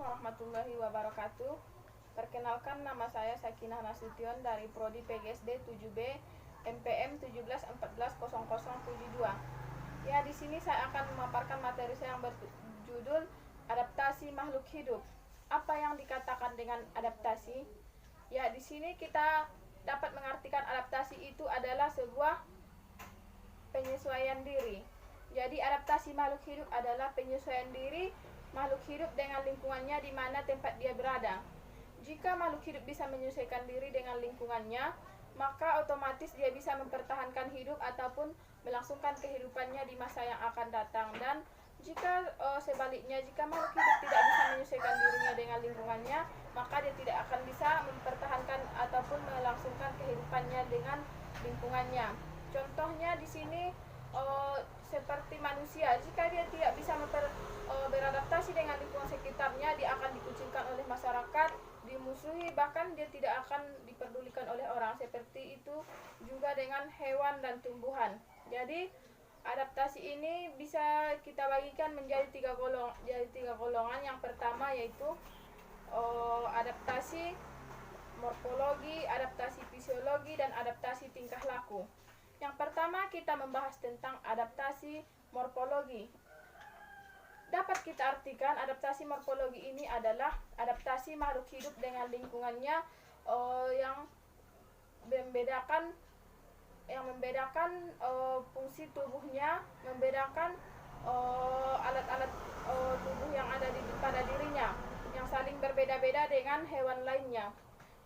warahmatullahi wabarakatuh. Perkenalkan, nama saya Sakinah Nasution dari Prodi PGSD 7B MPM 17140072. Ya, di sini saya akan memaparkan materi saya yang berjudul adaptasi makhluk hidup. Apa yang dikatakan dengan adaptasi? Ya, di sini kita dapat mengartikan adaptasi itu adalah sebuah penyesuaian diri. Jadi adaptasi makhluk hidup adalah penyesuaian diri makhluk hidup dengan lingkungannya di mana tempat dia berada. Jika makhluk hidup bisa menyesuaikan diri dengan lingkungannya, maka otomatis dia bisa mempertahankan hidup ataupun melangsungkan kehidupannya di masa yang akan datang. Dan jika sebaliknya, jika makhluk hidup tidak bisa menyesuaikan dirinya dengan lingkungannya, maka dia tidak akan bisa mempertahankan ataupun melangsungkan kehidupannya dengan lingkungannya. Contohnya di sini seperti manusia, jika dia tidak bisa beradaptasi dengan lingkungan sekitarnya, dia akan dikucilkan oleh masyarakat, dimusuhi, bahkan dia tidak akan diperdulikan oleh orang. Seperti itu juga dengan hewan dan tumbuhan. Jadi adaptasi ini bisa kita bagikan menjadi tiga golongan. Yang pertama yaitu adaptasi morfologi, adaptasi fisiologi, dan adaptasi tingkah laku. Yang pertama kita membahas tentang adaptasi morfologi. Dapat kita artikan adaptasi morfologi ini adalah adaptasi makhluk hidup dengan lingkungannya yang membedakan fungsi tubuhnya, membedakan alat-alat tubuh yang ada pada dirinya yang saling berbeda-beda dengan hewan lainnya.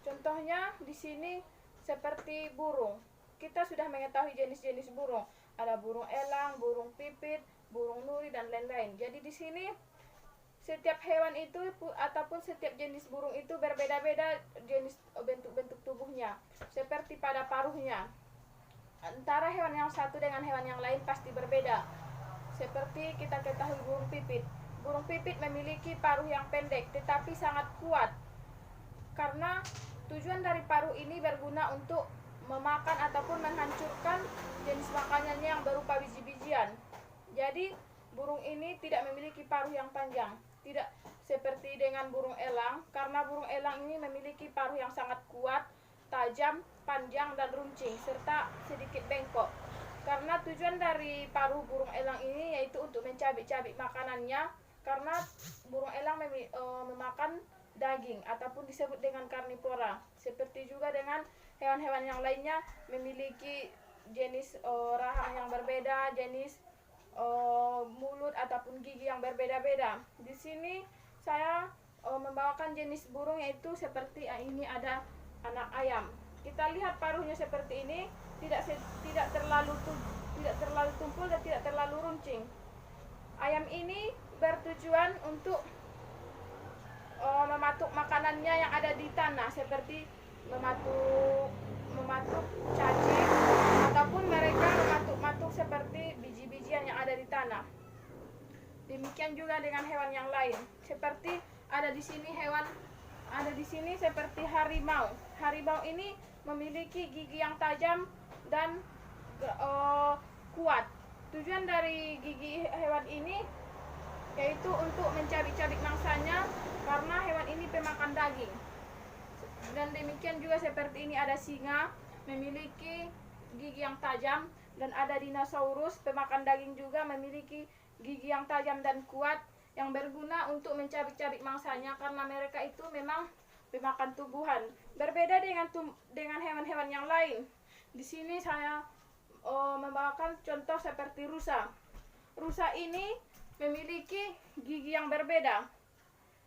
Contohnya di sini seperti burung. Kita sudah mengetahui jenis-jenis burung. Ada burung elang, burung pipit, burung nuri, dan lain-lain. Jadi di sini setiap hewan itu ataupun setiap jenis burung itu berbeda-beda jenis bentuk-bentuk tubuhnya. Seperti pada paruhnya. Antara hewan yang satu dengan hewan yang lain pasti berbeda. Seperti kita ketahui burung pipit. Burung pipit memiliki paruh yang pendek tetapi sangat kuat. Karena tujuan dari paruh ini berguna untuk memakan ataupun menghancurkan jenis makanannya yang berupa biji-bijian. Jadi burung ini tidak memiliki paruh yang panjang, tidak seperti dengan burung elang, karena burung elang ini memiliki paruh yang sangat kuat, tajam, panjang, dan runcing, serta sedikit bengkok. Karena tujuan dari paruh burung elang ini yaitu untuk mencabik-cabik makanannya, karena burung elang memakan daging ataupun disebut dengan karnivora. Seperti juga dengan hewan-hewan yang lainnya memiliki jenis rahang yang berbeda, jenis mulut ataupun gigi yang berbeda-beda. Di sini saya membawakan jenis burung yaitu seperti ini ada anak ayam. Kita lihat paruhnya seperti ini, tidak terlalu tumpul dan tidak terlalu runcing. Ayam ini bertujuan untuk mematuk makanannya yang ada di tanah, seperti mematuk cacing ataupun mereka mematuk seperti biji-bijian yang ada di tanah. Demikian juga dengan hewan yang lain. Seperti ada di sini seperti harimau. Harimau ini memiliki gigi yang tajam dan kuat. Tujuan dari gigi hewan ini yaitu untuk mencabik-cabik mangsanya, karena hewan ini pemakan daging. Dan demikian juga seperti ini ada singa, memiliki gigi yang tajam, dan ada dinosaurus pemakan daging juga memiliki gigi yang tajam dan kuat yang berguna untuk mencabik-cabik mangsanya, karena mereka itu memang pemakan tumbuhan. Berbeda dengan hewan-hewan yang lain. Di sini saya membawakan contoh seperti rusa. Rusa ini memiliki gigi yang berbeda.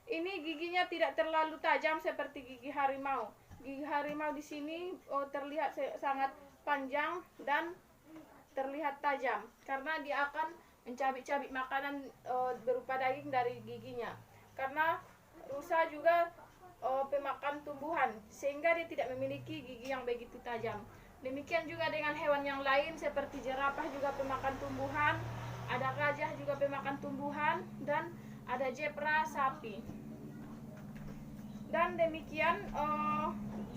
Ini giginya tidak terlalu tajam seperti gigi harimau. Gigi harimau di sini terlihat sangat panjang dan terlihat tajam karena dia akan mencabik-cabik makanan berupa daging dari giginya. Karena rusa juga pemakan tumbuhan, sehingga dia tidak memiliki gigi yang begitu tajam. Demikian juga dengan hewan yang lain seperti jerapah juga pemakan tumbuhan. Ada gajah juga pemakan tumbuhan, dan ada zebra, sapi. Dan demikian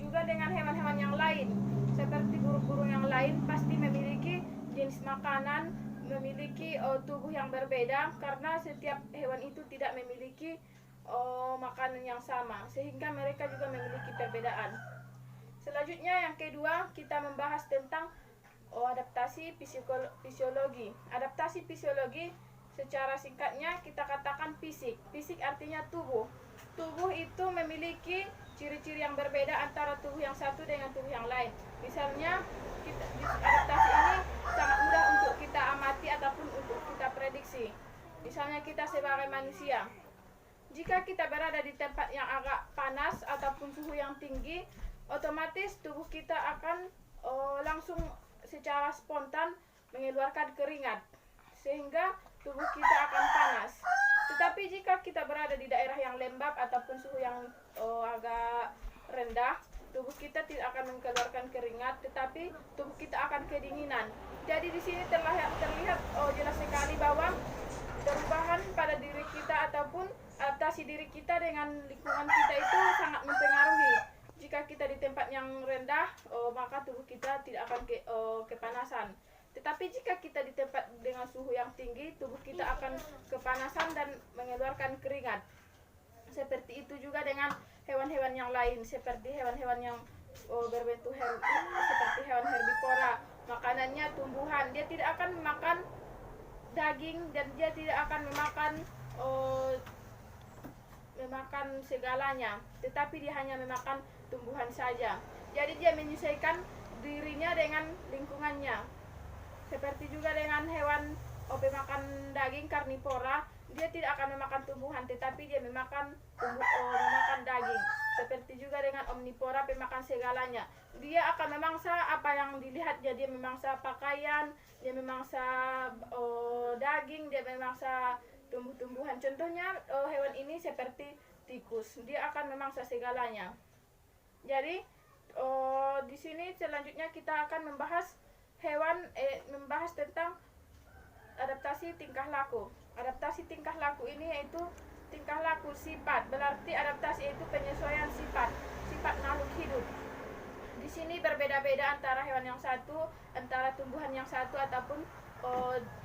juga dengan hewan-hewan yang lain, seperti burung-burung yang lain pasti memiliki jenis makanan, memiliki tubuh yang berbeda, karena setiap hewan itu tidak memiliki makanan yang sama, sehingga mereka juga memiliki perbedaan. Selanjutnya yang kedua, kita membahas tentang adaptasi fisiologi. Adaptasi fisiologi secara singkatnya kita katakan fisik. Fisik artinya tubuh. Tubuh itu memiliki ciri-ciri yang berbeda antara tubuh yang satu dengan tubuh yang lain. Misalnya, adaptasi ini sangat mudah untuk kita amati ataupun untuk kita prediksi. Misalnya kita sebagai manusia, jika kita berada di tempat yang agak panas ataupun suhu yang tinggi, otomatis tubuh kita akan langsung secara spontan mengeluarkan keringat, sehingga tubuh kita akan panas. Tetapi jika kita berada di daerah yang lembab ataupun suhu yang agak rendah, tubuh kita tidak akan mengeluarkan keringat, tetapi tubuh kita akan kedinginan. Jadi di sini terlihat jelas sekali bahwa perubahan pada diri kita ataupun adaptasi diri kita dengan lingkungan kita itu sangat mempengaruhi. Jika kita di tempat yang rendah, maka tubuh kita tidak akan kepanasan. Tetapi jika kita di tempat dengan suhu yang tinggi, tubuh kita akan kepanasan dan mengeluarkan keringat. Seperti itu juga dengan hewan-hewan yang lain, seperti hewan-hewan yang berbentuk seperti hewan herbivora. Makanannya tumbuhan, dia tidak akan memakan daging dan dia tidak akan memakan segalanya, tetapi dia hanya memakan tumbuhan saja. Jadi dia menyesuaikan dirinya dengan lingkungannya. Seperti juga dengan hewan pemakan daging karnivora, dia tidak akan memakan tumbuhan, tetapi dia memakan daging. Seperti juga dengan omnivora, pemakan segalanya. Dia akan memangsa apa yang dilihatnya, dia memangsa pakaian, dia memangsa daging, dia memangsa tumbuh-tumbuhan. Contohnya hewan ini seperti tikus, dia akan memangsa segalanya. Jadi di sini selanjutnya kita akan membahas membahas tentang adaptasi tingkah laku. Adaptasi tingkah laku ini yaitu tingkah laku sifat. Berarti adaptasi itu penyesuaian sifat makhluk hidup. Di sini berbeda-beda antara hewan yang satu, antara tumbuhan yang satu ataupun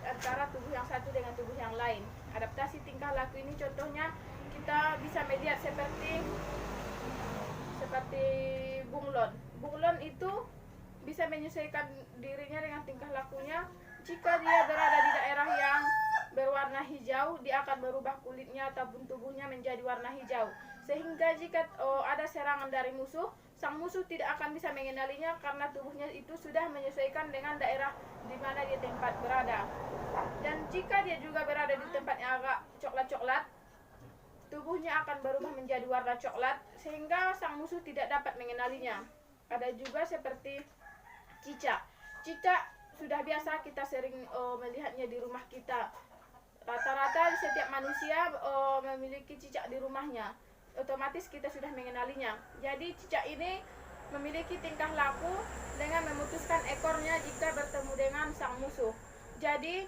antara tubuh yang satu dengan tubuh yang lain. Adaptasi tingkah laku ini contohnya kita bisa melihat seperti bunglon. Bunglon itu bisa menyesuaikan dirinya dengan tingkah lakunya. Jika dia berada di daerah yang berwarna hijau, dia akan berubah kulitnya ataupun tubuhnya menjadi warna hijau. Sehingga jika ada serangan dari musuh, sang musuh tidak akan bisa mengenalinya karena tubuhnya itu sudah menyesuaikan dengan daerah di mana dia tempat berada. Dan jika dia juga berada di tempat yang agak coklat-coklat, tubuhnya akan berubah menjadi warna coklat sehingga sang musuh tidak dapat mengenalinya. Ada juga seperti cicak. Cicak sudah biasa kita sering melihatnya di rumah kita. Rata-rata setiap manusia memiliki cicak di rumahnya. Otomatis kita sudah mengenalinya. Jadi cicak ini memiliki tingkah laku dengan memutuskan ekornya jika bertemu dengan sang musuh. Jadi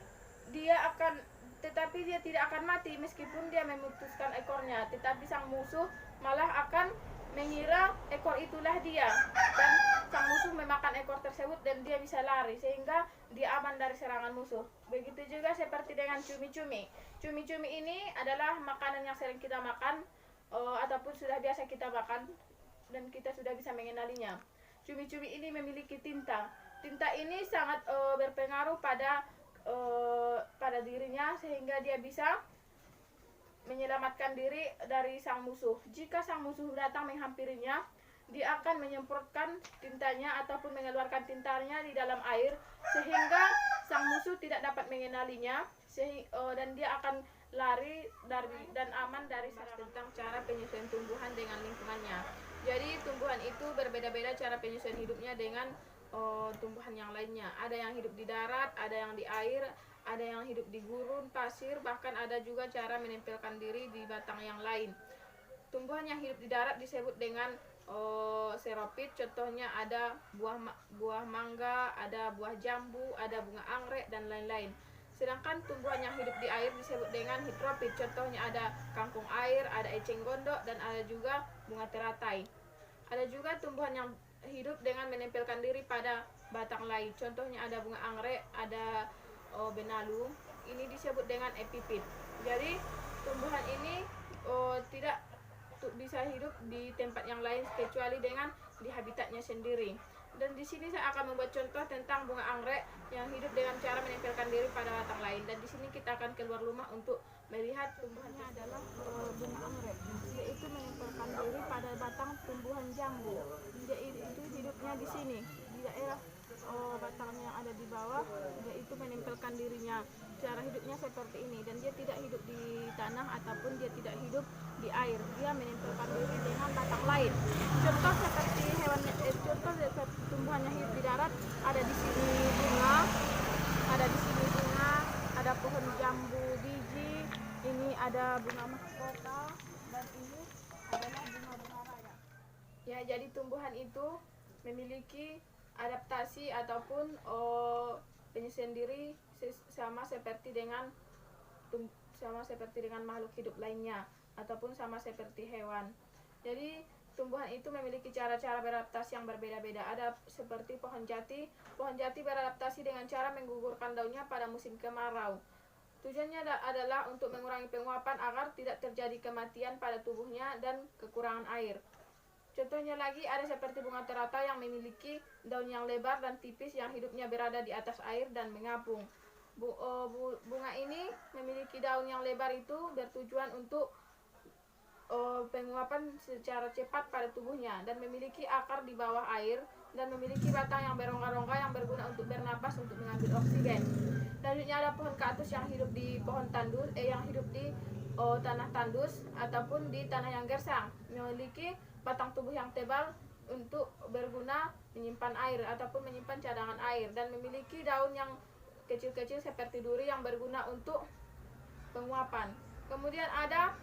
tetapi dia tidak akan mati meskipun dia memutuskan ekornya, tetapi sang musuh malah akan mengira ekor itulah dia, dan sang musuh memakan ekor tersebut dan dia bisa lari sehingga dia aman dari serangan musuh. Begitu juga seperti dengan cumi-cumi. Cumi-cumi ini adalah makanan yang sering kita makan ataupun sudah biasa kita makan dan kita sudah bisa mengenalinya. Cumi-cumi ini memiliki tinta. Tinta ini sangat berpengaruh pada dirinya sehingga dia bisa menyelamatkan diri dari sang musuh. Jika sang musuh datang menghampirinya, dia akan menyemprotkan tintanya ataupun mengeluarkan tintanya di dalam air sehingga sang musuh tidak dapat mengenalinya dan dia akan lari dan aman dari serangan. Tentang cara penyesuaian tumbuhan dengan lingkungannya. Jadi tumbuhan itu berbeda-beda cara penyesuaian hidupnya dengan tumbuhan yang lainnya. Ada yang hidup di darat, ada yang di air, ada yang hidup di gurun, pasir, bahkan ada juga cara menempelkan diri di batang yang lain. Tumbuhan yang hidup di darat disebut dengan xeropit. Contohnya ada buah mangga, ada buah jambu, ada bunga anggrek dan lain-lain. Sedangkan tumbuhan yang hidup di air disebut dengan hidropit. Contohnya ada kangkung air, ada eceng gondok dan ada juga bunga teratai. Ada juga tumbuhan yang hidup dengan menempelkan diri pada batang lain. Contohnya ada bunga anggrek, ada benalu. Ini disebut dengan epipit. Jadi tumbuhan ini tidak bisa hidup di tempat yang lain kecuali dengan di habitatnya sendiri. Dan di sini saya akan membuat contoh tentang bunga anggrek yang hidup dengan cara menempelkan diri pada batang lain. Dan di sini kita akan keluar rumah untuk melihat tumbuhannya adalah bunga anggrek, yaitu menempelkan diri pada batang tumbuhan jambu. Yaitu hidupnya di sini, di daerah batangnya yang ada di bawah, yaitu menempelkan dirinya. Cara hidupnya seperti ini, dan dia tidak hidup di tanah ataupun dia tidak hidup di air. Dia menempelkan diri dengan batang lain. Contoh seperti tumbuhan yang hidup di darat, ada di sini bunga, ada pohon jambu biji, ini ada bunga mahkota, dan ini adalah bunga raya. Ya, jadi tumbuhan itu memiliki adaptasi ataupun penyesuaian diri sama seperti dengan makhluk hidup lainnya ataupun sama seperti hewan. Jadi tumbuhan itu memiliki cara-cara beradaptasi yang berbeda-beda. Ada seperti pohon jati. Pohon jati beradaptasi dengan cara menggugurkan daunnya pada musim kemarau. Tujuannya adalah untuk mengurangi penguapan agar tidak terjadi kematian pada tubuhnya dan kekurangan air. Contohnya lagi ada seperti bunga teratai yang memiliki daun yang lebar dan tipis yang hidupnya berada di atas air dan mengapung. Bunga ini memiliki daun yang lebar itu bertujuan untuk penguapan secara cepat pada tubuhnya, dan memiliki akar di bawah air, dan memiliki batang yang berongga-rongga yang berguna untuk bernapas untuk mengambil oksigen. Selanjutnya ada pohon kaktus yang hidup di tanah tandus ataupun di tanah yang gersang, memiliki batang tubuh yang tebal untuk berguna menyimpan air ataupun menyimpan cadangan air, dan memiliki daun yang kecil-kecil seperti duri yang berguna untuk penguapan. Kemudian ada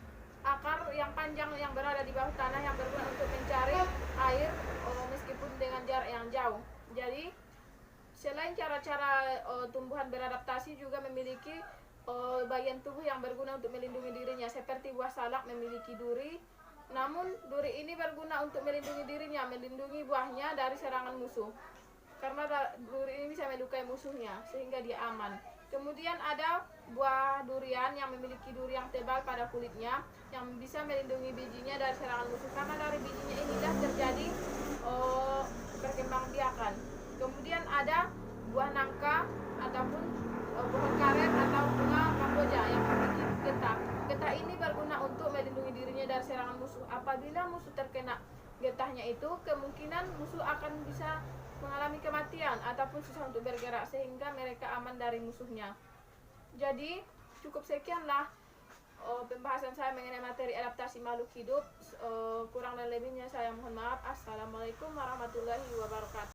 akar yang panjang yang berada di bawah tanah yang berguna untuk mencari air meskipun dengan jarak yang jauh. Jadi selain cara-cara tumbuhan beradaptasi juga memiliki bagian tubuh yang berguna untuk melindungi dirinya, seperti buah salak memiliki duri. Namun duri ini berguna untuk melindungi dirinya, melindungi buahnya dari serangan musuh. Karena duri ini bisa melukai musuhnya sehingga dia aman. Kemudian ada buah durian yang memiliki duri yang tebal pada kulitnya yang bisa melindungi bijinya dari serangan musuh, karena dari bijinya inilah terjadi perkembangbiakan. Kemudian ada buah nangka ataupun pohon karet atau bunga kamboja yang memiliki getah. Getah ini berguna untuk melindungi dirinya dari serangan musuh. Apabila musuh terkena getahnya itu, kemungkinan musuh akan bisa mengalami kematian ataupun susah untuk bergerak sehingga mereka aman dari musuhnya. Jadi cukup sekianlah pembahasan saya mengenai materi adaptasi makhluk hidup. Kurang dan lebihnya saya mohon maaf. Assalamualaikum warahmatullahi wabarakatuh.